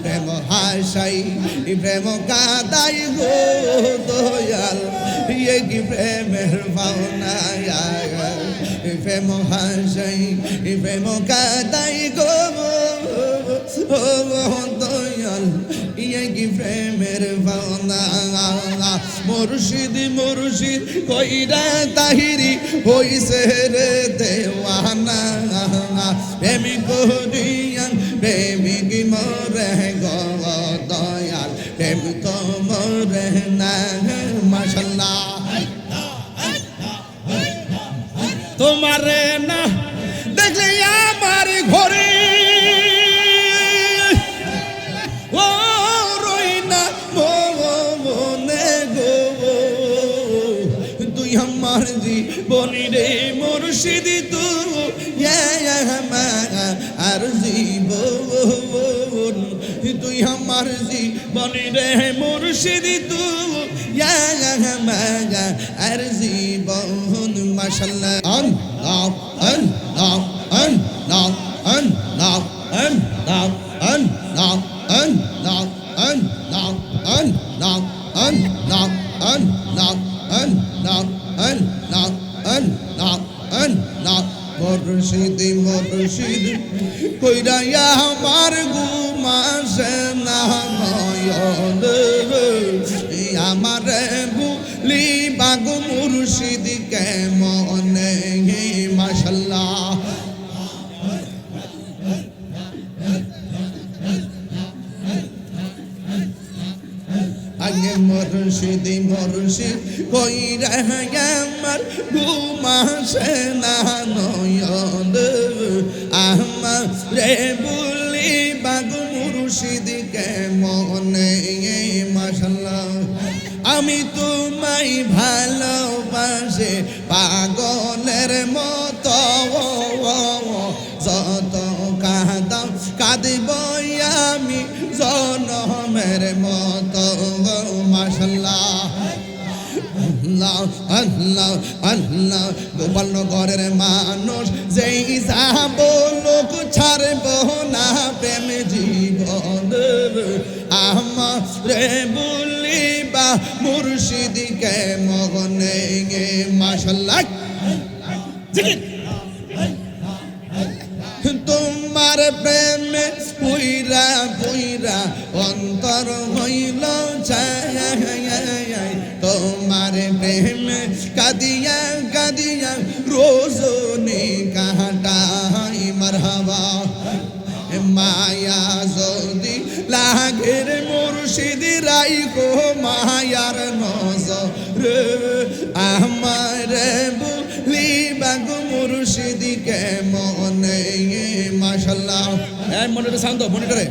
প্রেম হাসাই প্রেম কাদাই গো দয়াল ইয়ে কি প্রেমের ভাবনা প্রেম হাসাই প্রেম কাদাই গো দয়াল ইয়ে কি প্রেমের ভাবনা মুর্শিদ মুর্শিদ কইরা তাহিরি হইছে রে দেওয়ানা প্রেমিক করিয়ান প্রেমিক মরে গো দয়াল প্রেমিক মরে না মাশাআল্লাহ তোমারে না দেখলে আমার ঘরে ও রই না মনে গো তুই আমার জীবনী রে মুর্শিদ তুই আর জীবন তুই আমার জীবনী রে মুর্শিদ তুই আর জীবন মাশাআল্লাহ আল্লাহ আল্লাহ আল্লাহ আল্লাহ আল্লাহ আল্লাহ আল্লাহ আল্লাহ আল্লাহ আল্লাহ আল্লাহ আল্লাহ আল্লাহ আল্লাহ আল্লাহ মুর্শিদ মুর্শিদ কইরা আমার ঘুমাসে না নয়ন আমার বুলি বাগু মুর্শিদ কেমনে মাশাআল্লাহ আগে মুর্শিদ মুর্শিদ কইরা আমার ঘুমাসে না নয়ন আমার রে বুলি বাগু মুর্শিদ কেমনে মাশাআল্লাহ আমি তোমায় ভালোবাসে পাগলের মতো যত কাঁদাও কাঁদব আমি জনমের মতো মাশাআল্লাহ আল্লাহ আল্লাহ আল্লাহ গোপালনগরের মানুষ যেই যাব লোক ছাড়ব না প্রেম জীবন আমার রে বলিবা মুর্শিদ কে মগনে মাশাআল্লাহ তোমার প্রেমে পুইরা পুইরা অন্তর হইল ছায় তোমার প্রেমে কাদিয়া কাদিয়া রোজনি কাটাই মারহাবা মায়া যদি লাগের মুর্শিদ রাইকো মায়ার নজর আমার বলিবা গো মুর্শিদ কে মনে মাশাআল্লাহ এই মনিটরে শান্ত মনিটরে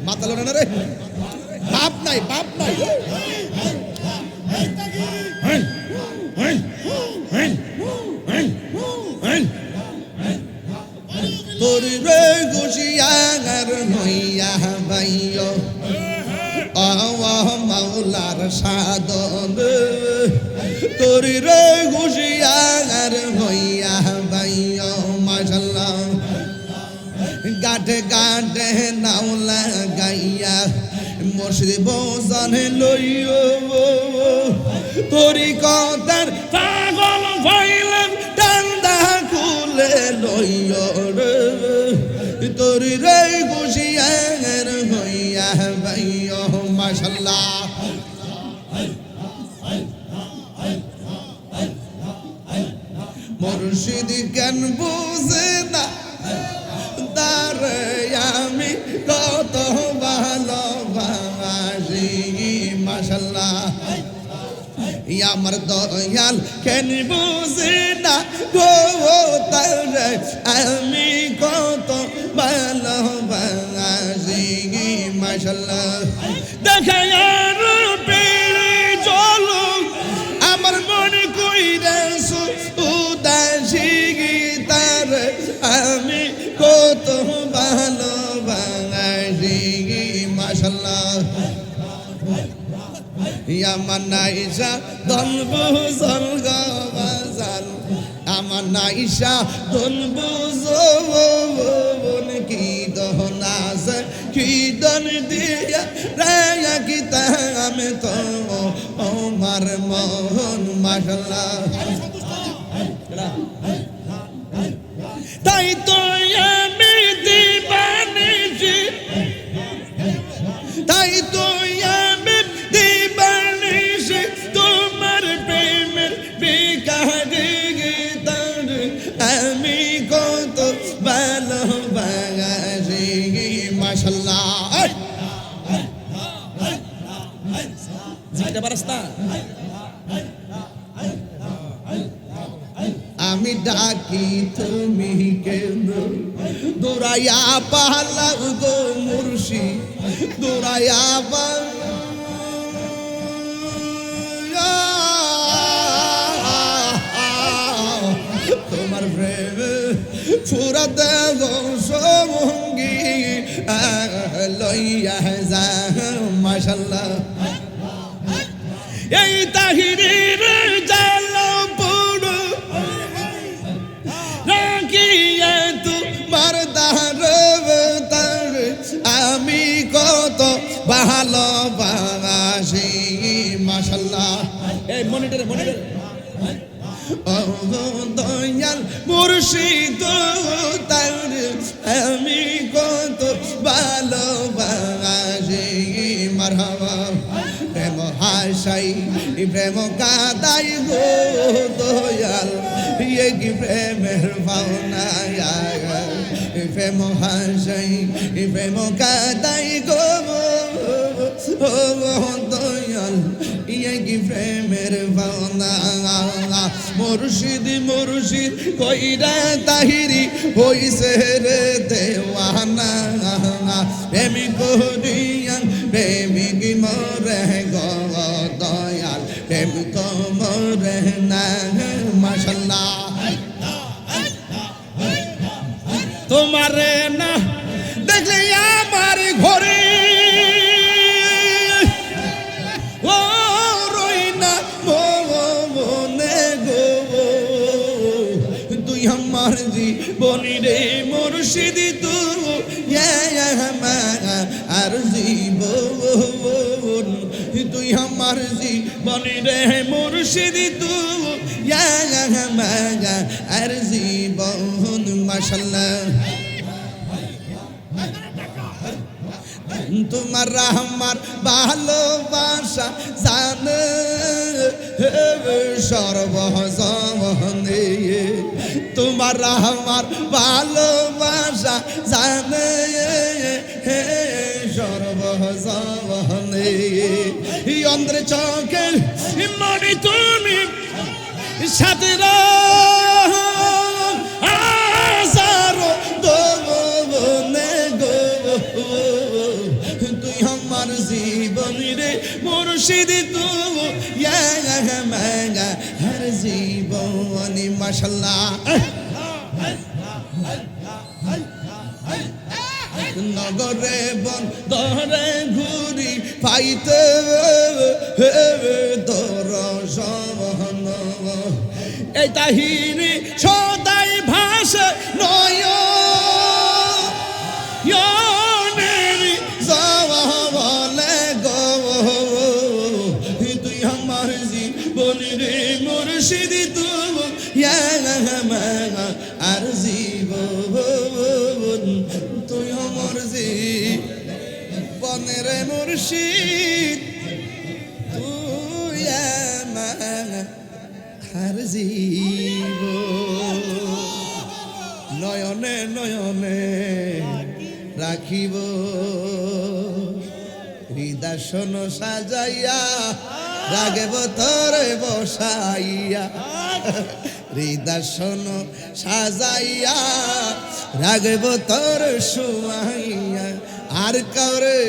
মাথা লড়ে না রে বাপ নাই তোর রে গুশিয়ার নইয়া ভাইও মাওলার সাধন তোর রে গুশিয়ার হইয়া ভাইও মাশাআল্লাহ গাঠে গাঠে নাওলা গাইয়া মুর্শিদ বোঝানে লইও তোরি কথার পাগল হইলাম ডান্ডা খুলে লইও তোরি রে গুশিয়ার হইয়া ভাইও মাশাআল্লাহ মুর্শিদ কেন বুঝে না তারে আমি কত ভালোবাসি মাশাআল্লাহ আমার দয়াল কেন বুঝে না গো তারে আমি কত ভালোবাসি মাশাআল্লাহ দেখা রূপে চলো আমার মনে কইরা উদাসী তারে আমি কত ভালোবাসি মাশাআল্লাহ আমার নাইসা ধন বুঝল গান আমার নাইসা ধন বুঝল কি দহ দিয়া রে কিতাম তো আমার মন মাশাআল্লাহ তাই তো আমি দিবানিজি তাই তো আমি দিবানিজি তোমার প্রেমের বিকারে গীতার আমি কত ভালোবাসি মাশাআল্লাহ এটা বারাস্তা আমি ডাকি তুমি কেন দৌড়াইয়া পালাও গো মুর্শিদ দৌড়াইয়া তোমার প্রেম পুরা দেব সঙ্গী লইয়া যা মাশাআল্লাহ এই তাহিরের জালো পুরো রাখিয়া তোমার দারতার আমি কত ভালোবাসি মাশাআল্লাহ এই মনিটরে ও দয়াল মুর্শিদ তার আমি কত ভালোবাসি মারহাবা প্রেম হাসাই প্রেম কাদাই গো দয়াল ইয়ে কি প্রেমের ভাবনা প্রেম হাসাই প্রেম কাদাই গো দয়াল ইয়ে কি প্রেমের ভাবনা মুর্শিদ মুর্শিদ কইরা তাহিরি হইছে রে দেওয়ানা প্রেমিক করিয়া প্রেমিক মরে গো দয়াল প্রেমিক মরে না মাশাআল্লাহ তোমারে না দেখলে আমার ঘরে ও রই না মনে গো তুই আমার জীবনী রে মুর্শিদ তুই আর জীবন তুই আমার জীবনী রে মুর্শিদ তুই আর জীবন মাশাআল্লাহ তোমার আমার ভালোবাসা জানে সর্বজনে তোমার আমার ভালোবাসা জানে সর্বজনে অন্ধ্রে চোখের মনে তুমি সাথে হাজারো দোনে গো তুই আমার জীবনী রে মুর্শিদ তুই হর জীবনী মাশাআল্লাহ নগরে বন্দরে ঘুরি পাইতে দর্শন এই তাহিরি সদাই ভাষা নয় বলে গো তুই আমার জীবনী রে মুর্শিদ তুই আর জীবন তুই আমার জীবন রে মুর্শিদ তুই আর জীবন নয়নে নয়নে রাখিব হৃদয় সাজাইয়া রাগেব তোরে বসাইয়া হৃদয় সাজাইয়া রাগেব তোর শুয়াইয়া আর কাউরে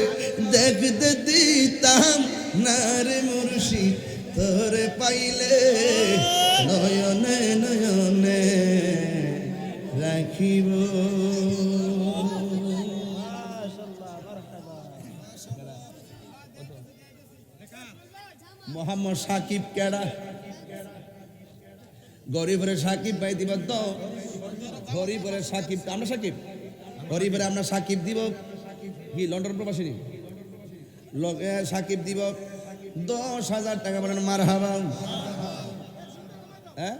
দেখতে দিতাম না রে মুর্শিদ তোরে পাইলে নয়নে নয়নে রাখিব মোহাম্মদ সাকিব কেডা গরিবের সাকিব ভাই দিব তো গরিবের সাকিব আমরা সাকিব গরিবের আমরা সাকিব দিব কি লন্ডন প্রবাসী সাকিব দিব 10,000 টাকা, বলেন মারহাবা। হ্যাঁ,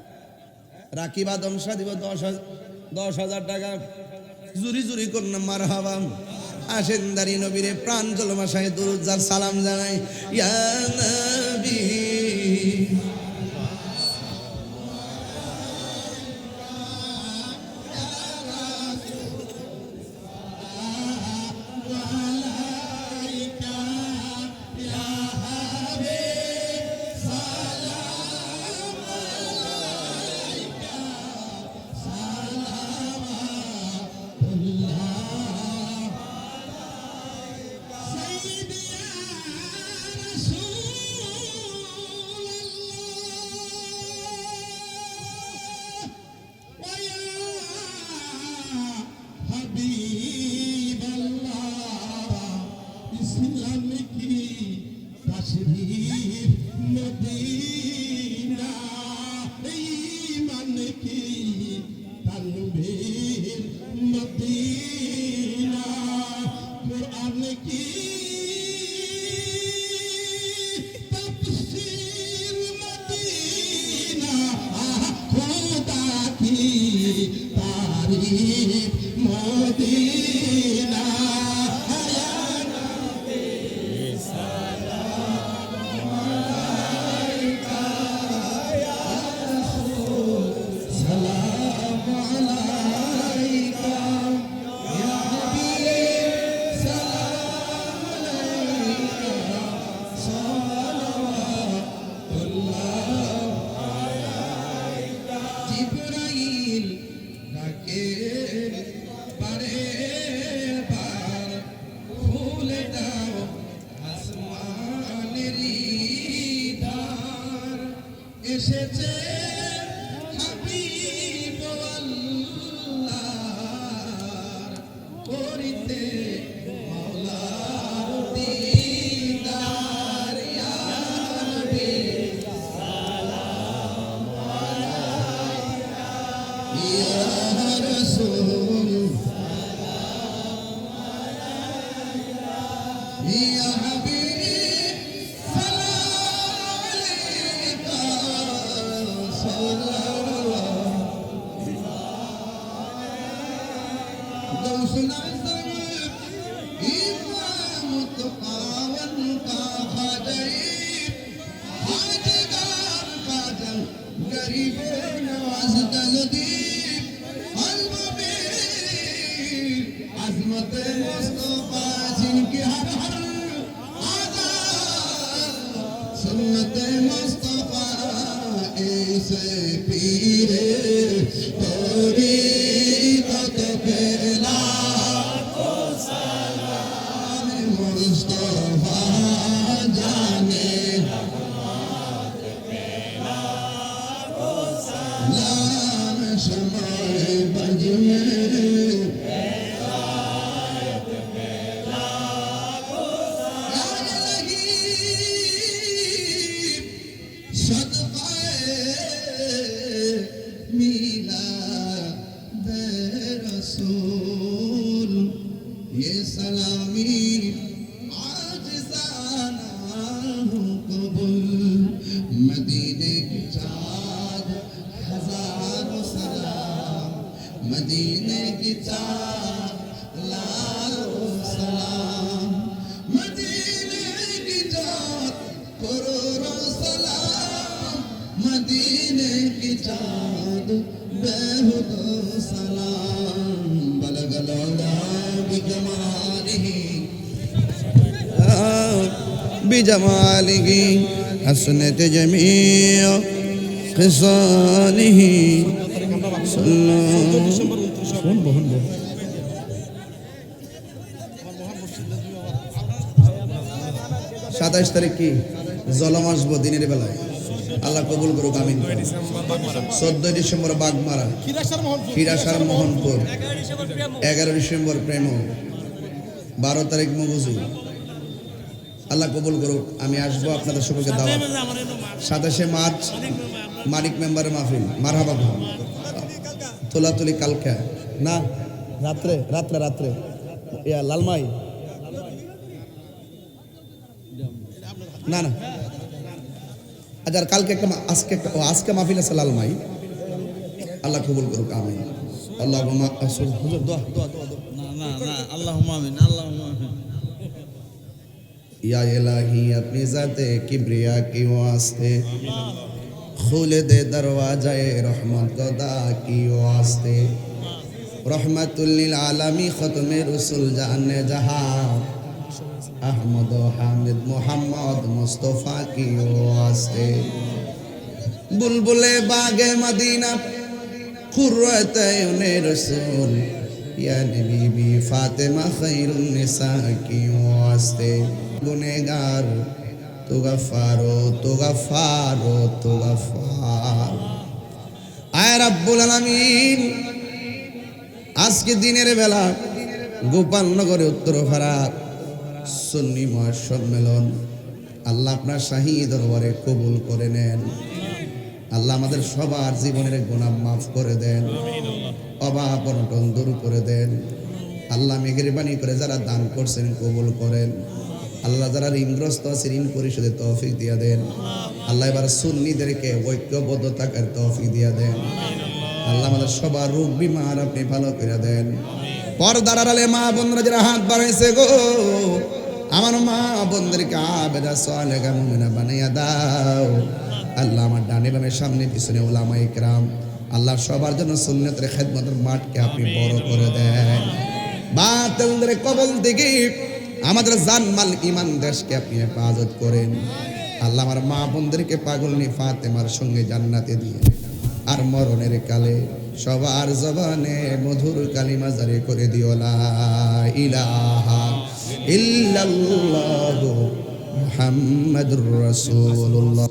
রাকিব আদম শাহ দিব 10,000 টাকা, জুরি জুরি করুন মারহাবা। আসেন দাঁড়ি নবীরে প্রাণ জলমাশায় দুরুদ যার সালাম জানাই, ইয়া নবী এসেছে হাবিব আল্লাহর করিতে মাওলার দিদার, ইয়া নবী সালাম আলাইকা, ইয়া রাসূল সালাম আলাইকা, ইয়া হাবিব পীরে তরিকত পেলা কো সালাম, মুস্তাফা জানে রহমত পেলা কো সালাম, সময় বজমে হেদায়ত পেলা কো সালাম, সদকা मिलाद रसूल, ये सलामी आज जाना हूँ कबूल, मदीने की चाँद हजारों सलाम, मदीने की चाँद लाखों सलाम, मदीने की चाँद करोड़ों सलाम, मदीने की चाँद बेहुदो सलाम, बलगल औला बिजमालिही बिजमालिही हसनत जमीअ खिसालिही सल्लल्लाहु 27 তারিখ কি জলম আসবো দিনের বেলায়, আল্লাহ কবুল করুক, আমিন। 14 ডিসেম্বর বাগমারা, হিরাসার মোহনপুর, 11 ডিসেম্বর প্রেম, 12 তারিখ মগুজু, আল্লাহ কবুল করুক। আমি আসবো, আপনাদের সকলকে দাওয়াত। 27 মার্চ মানিক মেম্বারের মাহফিল, মারহাবা। তোলাতুলি কালকা না রাত্রে রাত্রে রাত্রে লালমাই না না আচ্ছা কালকে একটা আজকে মাহফিল আছে লালমাই আল্লাহ কবুল করুক আমিন আল্লাহুম্মা হুজুর দোয়া না আল্লাহুম্মা আমিন আল্লাহুম্মা আমিন या इलाही अपनी ज़ाते किब्रिया की वास्ते खोल दे दरवाज़े रहमत खुदा की वास्ते रहमतुल लिल आलमी ख़त्म रसूल जाने जहां अहमद हामिद मोहम्मद मुस्तफ़ा की वास्ते बुलबुले बागे मदीना खुर्रते उन्हें रसूल या नबी फातिमा खैरुन निसा की वास्ते गुनेगार तू गफ्फारो तू गफ्फारो तू गफ्फार आय रब्बुल आलामीन আজকে দিনের বেলা গোপালনগরে উত্তরপাড়া সুন্নি মহাসম্মেলন আল্লাহ আপনার শাহী দরবারে কবুল করে নেন আল্লাহ আমাদের সবার জীবনের গুনাহ মাফ করে দেন অভাব অনটন দূর করে দেন আল্লাহ মেহেরবানি করে যারা দান করছেন কবুল করেন আল্লাহ যারা ঋণগ্রস্ত আছে ঋণ পরিশোধের তৌফিক দিয়া দেন আল্লাহ এবার সুন্নিদেরকে ঐক্যবদ্ধ থাকার তৌফিক দিয়া দেন আল্লাহ আমাদের সবার রোগ বিমার আপনি ভালো করে দেন পর্দার আড়ালে মা বোনরা যারা হাত বাড়াইছে গো আমার মা বোনদেরকে আবেদা সালেহা মুমিনা বানাইয়া দাও আল্লাহ আমার ডানে বামে সামনে পিছনে উলামা ইকরাম আল্লাহ সবার জন্য সুন্নতের খেদমতের মাঠকে আপনি বড় করে দেন বাতিলদের কবল থেকে আমাদের জানমাল ঈমান দেশকে আপনি হেফাজত করেন আল্লাহ আমার মা বোনদেরকে পাগলনি ফাতেমার সঙ্গে জান্নাতে দিয়ে আর মরণের কালে সবার জবানে মধুর কালিমা জারি করে দিও লা ইলাহা ইল্লাল্লাহু মুহাম্মাদুর রাসূলুল্লাহ।